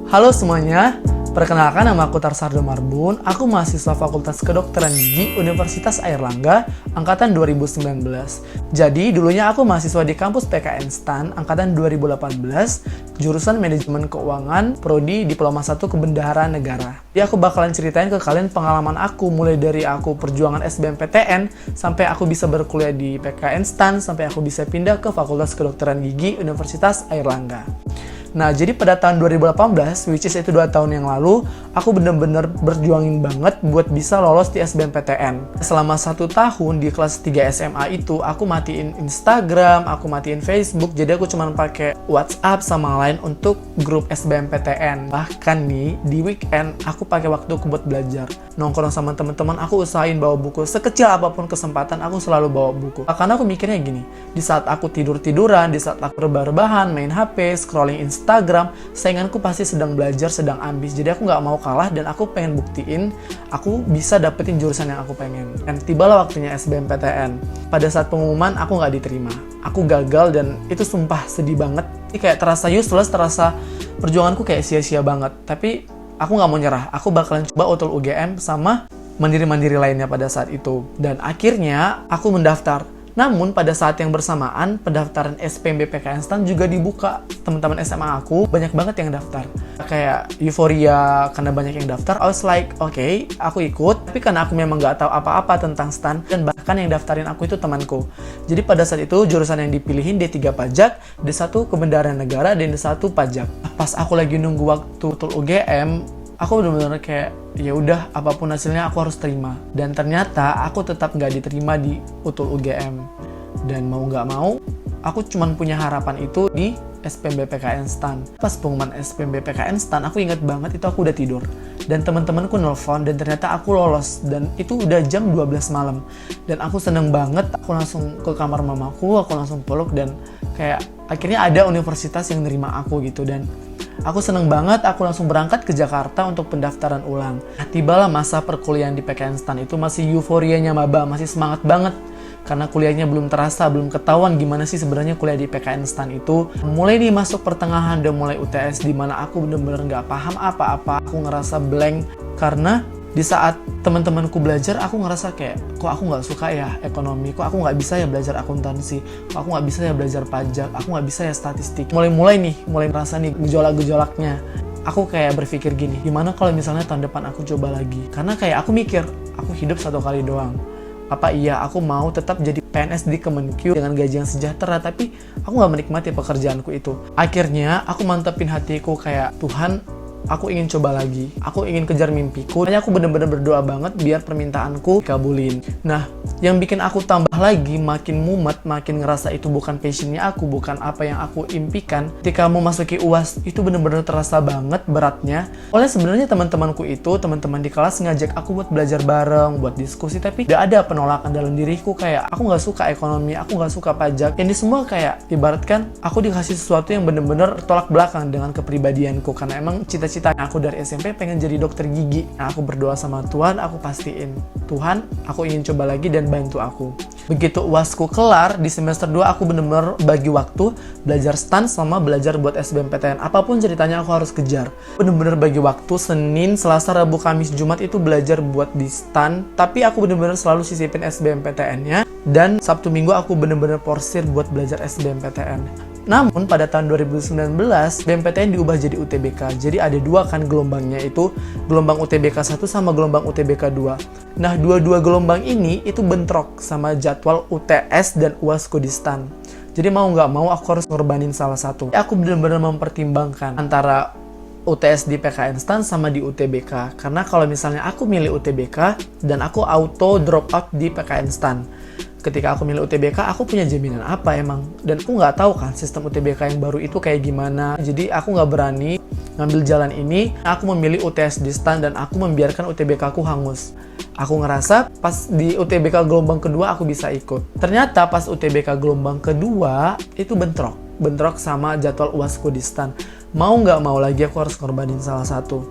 Halo semuanya, perkenalkan nama aku Tarsardo Marbun, aku mahasiswa Fakultas Kedokteran Gigi Universitas Airlangga, angkatan 2019. Jadi dulunya aku mahasiswa di kampus PKN STAN, angkatan 2018, jurusan Manajemen Keuangan, Prodi Diploma 1 Kebendaharaan Negara. Jadi aku bakalan ceritain ke kalian pengalaman aku, mulai dari aku perjuangan SBMPTN, sampai aku bisa berkuliah di PKN STAN, sampai aku bisa pindah ke Fakultas Kedokteran Gigi Universitas Airlangga. Nah, jadi pada tahun 2018, which is itu 2 tahun yang lalu, aku bener-bener berjuangin banget buat bisa lolos di SBMPTN. Selama 1 tahun di kelas 3 SMA itu, aku matiin Instagram, aku matiin Facebook, jadi aku cuma pakai WhatsApp sama lain untuk grup SBMPTN. Bahkan nih, di weekend, aku pakai waktu buat belajar. Nongkrong sama teman-teman, aku usahain bawa buku. Sekecil apapun kesempatan, aku selalu bawa buku. Karena aku mikirnya gini, di saat aku tidur-tiduran, di saat aku rebah-rebahan, main HP, scrolling Instagram, sainganku pasti sedang belajar, sedang ambis. Jadi aku nggak mau kalah dan aku pengen buktiin aku bisa dapetin jurusan yang aku pengen. Dan tibalah waktunya SBMPTN. Pada saat pengumuman aku nggak diterima. Aku gagal dan itu sumpah sedih banget. Ini kayak terasa useless, terasa perjuanganku kayak sia-sia banget. Tapi aku nggak mau nyerah. Aku bakalan coba UTUL UGM sama mandiri-mandiri lainnya pada saat itu. Dan akhirnya aku mendaftar. Namun pada saat yang bersamaan, pendaftaran SPMB-PKN STAN juga dibuka. Teman-teman SMA aku banyak banget yang daftar. Kayak euforia karena banyak yang daftar. I was like, okay, aku ikut. Tapi karena aku memang nggak tahu apa-apa tentang STAN, dan bahkan yang daftarin aku itu temanku. Jadi pada saat itu jurusan yang dipilihin D3 Pajak, D1 Kebendaharaan Negara, dan D1 Pajak. Pas aku lagi nunggu waktu UTUL UGM, aku benar-benar kayak, ya udah apapun hasilnya aku harus terima. Dan ternyata aku tetap nggak diterima di UTUL UGM. Dan mau nggak mau, aku cuma punya harapan itu di SPMB-PKN STAN. Pas pengumuman SPMB-PKN STAN, aku ingat banget itu aku udah tidur. Dan teman-temanku nelfon dan ternyata aku lolos. Dan itu udah jam 12 malam. Dan aku seneng banget, aku langsung ke kamar mamaku, aku langsung peluk dan kayak akhirnya ada universitas yang nerima aku gitu. Dan aku seneng banget, aku langsung berangkat ke Jakarta untuk pendaftaran ulang. Tibalah masa perkuliahan di PKN STAN itu masih euforianya maba, masih semangat banget. Karena kuliahnya belum terasa, belum ketahuan gimana sih sebenarnya kuliah di PKN STAN itu. Mulai nih masuk pertengahan, udah mulai UTS, di mana aku bener-bener nggak paham apa-apa. Aku ngerasa blank, karena di saat teman-temanku belajar, aku ngerasa kayak, kok aku nggak suka ya ekonomi, kok aku nggak bisa ya belajar akuntansi, kok aku nggak bisa ya belajar pajak, aku nggak bisa ya statistik. Mulai merasa nih gejolak-gejolaknya. Aku kayak berpikir gini, gimana kalau misalnya tahun depan aku coba lagi? Karena kayak aku mikir, aku hidup 1 kali doang. Apa iya aku mau tetap jadi PNS di Kemenq dengan gaji yang sejahtera, tapi aku nggak menikmati pekerjaanku itu. Akhirnya aku mantepin hatiku kayak, Tuhan, aku ingin coba lagi. Aku ingin kejar mimpiku. Makanya aku bener-bener berdoa banget biar permintaanku dikabulin. Nah, yang bikin aku tambah lagi makin mumet, makin ngerasa itu bukan passionnya aku, bukan apa yang aku impikan. Ketika memasuki UAS, itu bener-bener terasa banget beratnya. Oleh sebenarnya teman-temanku itu, teman-teman di kelas ngajak aku buat belajar bareng, buat diskusi, tapi udah ada penolakan dalam diriku kayak, aku nggak suka ekonomi, aku nggak suka pajak. Ini semua kayak, ibaratkan aku dikasih sesuatu yang bener-bener tolak belakang dengan kepribadianku. Karena emang cita-cita aku dari SMP pengen jadi dokter gigi. Nah, aku berdoa sama Tuhan, aku pastiin, Tuhan, aku ingin coba lagi dan bantu aku. Begitu UASku kelar, di semester 2 aku bener-bener bagi waktu belajar STAN sama belajar buat SBMPTN. Apapun ceritanya aku harus kejar. Bener-bener bagi waktu, Senin, Selasa, Rabu, Kamis, Jumat itu belajar buat di STAN. Tapi aku bener-bener selalu sisipin SBMPTN-nya. Dan Sabtu Minggu aku bener-bener porsir buat belajar SBMPTN. Namun pada tahun 2019, BMPTN diubah jadi UTBK. Jadi ada 2 kan gelombangnya, itu gelombang UTBK 1 sama gelombang UTBK 2. Nah, dua-dua gelombang ini itu bentrok sama jadwal UTS dan UASku di STAN. Jadi mau nggak mau aku harus ngorbanin salah satu. Aku benar-benar mempertimbangkan antara UTS di PKN STAN sama di UTBK. Karena kalau misalnya aku milih UTBK dan aku auto drop out di PKN STAN, ketika aku milih UTBK, aku punya jaminan apa emang? Dan aku nggak tahu kan sistem UTBK yang baru itu kayak gimana. Jadi aku nggak berani ngambil jalan ini. Aku memilih UTS di STAN dan aku membiarkan UTBK aku hangus. Aku ngerasa pas di UTBK gelombang kedua aku bisa ikut. Ternyata pas UTBK gelombang kedua itu bentrok sama jadwal UASku di STAN. Mau nggak mau lagi aku harus ngorbanin salah satu.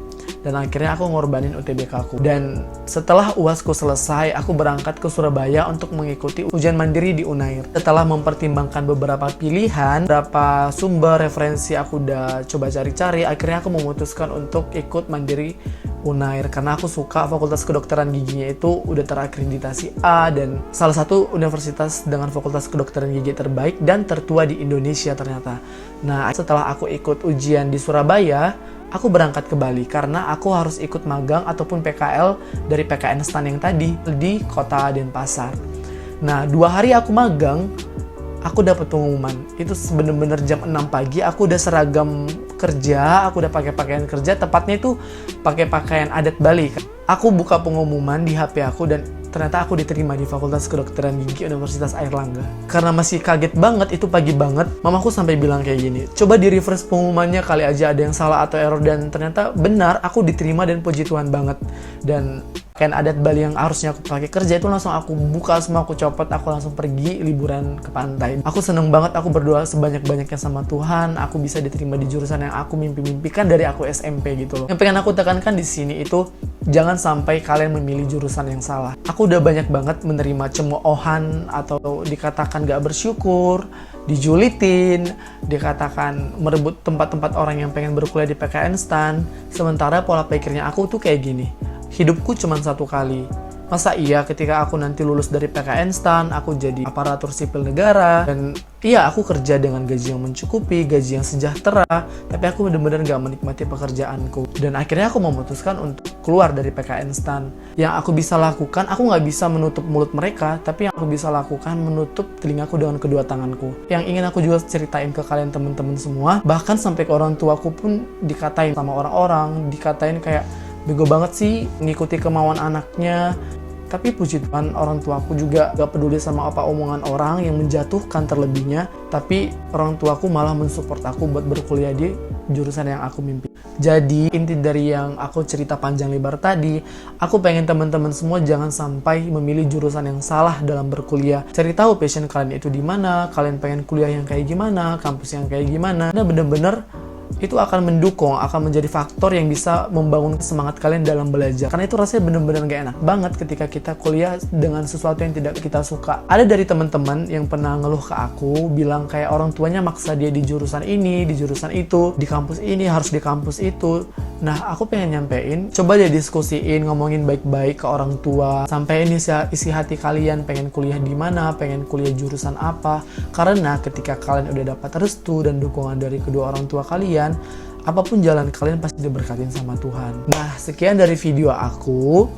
dan akhirnya aku ngorbanin UTBK aku. Dan setelah UASku selesai, aku berangkat ke Surabaya untuk mengikuti ujian mandiri di Unair. Setelah mempertimbangkan beberapa pilihan, beberapa sumber referensi aku udah coba cari-cari, akhirnya aku memutuskan untuk ikut mandiri Unair karena aku suka fakultas kedokteran giginya itu udah terakreditasi A dan salah satu universitas dengan fakultas kedokteran gigi terbaik dan tertua di Indonesia ternyata. Nah, setelah aku ikut ujian di Surabaya, aku berangkat ke Bali karena aku harus ikut magang ataupun PKL dari PKN STAN yang tadi di kota Denpasar. Nah, 2 hari aku magang, aku dapat pengumuman. Itu bener-bener jam 6 pagi, aku udah seragam kerja, aku udah pakai pakaian kerja, tepatnya itu pakai pakaian adat Bali. Aku buka pengumuman di HP aku dan ternyata aku diterima di Fakultas Kedokteran Gigi Universitas Airlangga. Karena masih kaget banget, itu pagi banget, mamaku sampai bilang kayak gini, coba di reverse pengumumannya kali aja ada yang salah atau error, dan ternyata benar, aku diterima dan puji Tuhan banget. Dan kain adat Bali yang harusnya aku pakai kerja itu langsung aku buka semua, aku copot, aku langsung pergi liburan ke pantai. Aku seneng banget, aku berdoa sebanyak-banyaknya sama Tuhan, aku bisa diterima di jurusan yang aku mimpi-mimpikan dari aku SMP gitu loh. Yang pengen aku tekankan di sini itu jangan sampai kalian memilih jurusan yang salah. Aku udah banyak banget menerima cemoohan atau dikatakan gak bersyukur, dijulitin, dikatakan merebut tempat-tempat orang yang pengen berkuliah di PKN STAN. Sementara pola pikirnya aku tuh kayak gini, hidupku cuma 1 kali. Masa iya ketika aku nanti lulus dari PKN STAN, aku jadi aparatur sipil negara, dan iya aku kerja dengan gaji yang mencukupi, gaji yang sejahtera, tapi aku bener-bener gak menikmati pekerjaanku. Dan akhirnya aku memutuskan untuk keluar dari PKN STAN. Yang aku bisa lakukan, aku gak bisa menutup mulut mereka, tapi yang aku bisa lakukan menutup telingaku dengan kedua tanganku. Yang ingin aku juga ceritain ke kalian teman-teman semua, bahkan sampai ke orang tuaku pun dikatain sama orang-orang, dikatain kayak bego banget sih ngikuti kemauan anaknya. Tapi puji Tuhan orang tuaku juga gak peduli sama apa omongan orang yang menjatuhkan terlebihnya. Tapi orang tuaku malah mensupport aku buat berkuliah di jurusan yang aku mimpi. Jadi inti dari yang aku cerita panjang lebar tadi, aku pengen teman-teman semua jangan sampai memilih jurusan yang salah dalam berkuliah. Cari tahu passion kalian itu di mana, kalian pengen kuliah yang kayak gimana, kampus yang kayak gimana. Nah bener-bener itu akan mendukung, akan menjadi faktor yang bisa membangun semangat kalian dalam belajar. Karena itu rasanya bener-bener gak enak banget ketika kita kuliah dengan sesuatu yang tidak kita suka. Ada dari teman-teman yang pernah ngeluh ke aku, bilang kayak orang tuanya maksa dia di jurusan ini, di jurusan itu, di kampus ini, harus di kampus itu. Nah, aku pengen nyampein, coba deh diskusiin, ngomongin baik-baik ke orang tua. Sampein isi hati kalian, pengen kuliah di mana, pengen kuliah jurusan apa. Karena ketika kalian udah dapat restu dan dukungan dari kedua orang tua kalian, apapun jalan kalian pasti diberkatin sama Tuhan. Nah, sekian dari video aku.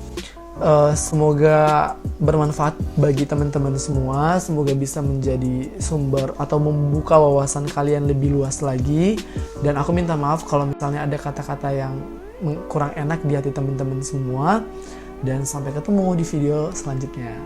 Semoga bermanfaat bagi teman-teman semua. Semoga bisa menjadi sumber atau membuka wawasan kalian lebih luas lagi. Dan aku minta maaf kalau misalnya ada kata-kata yang kurang enak di hati teman-teman semua. Dan sampai ketemu di video selanjutnya.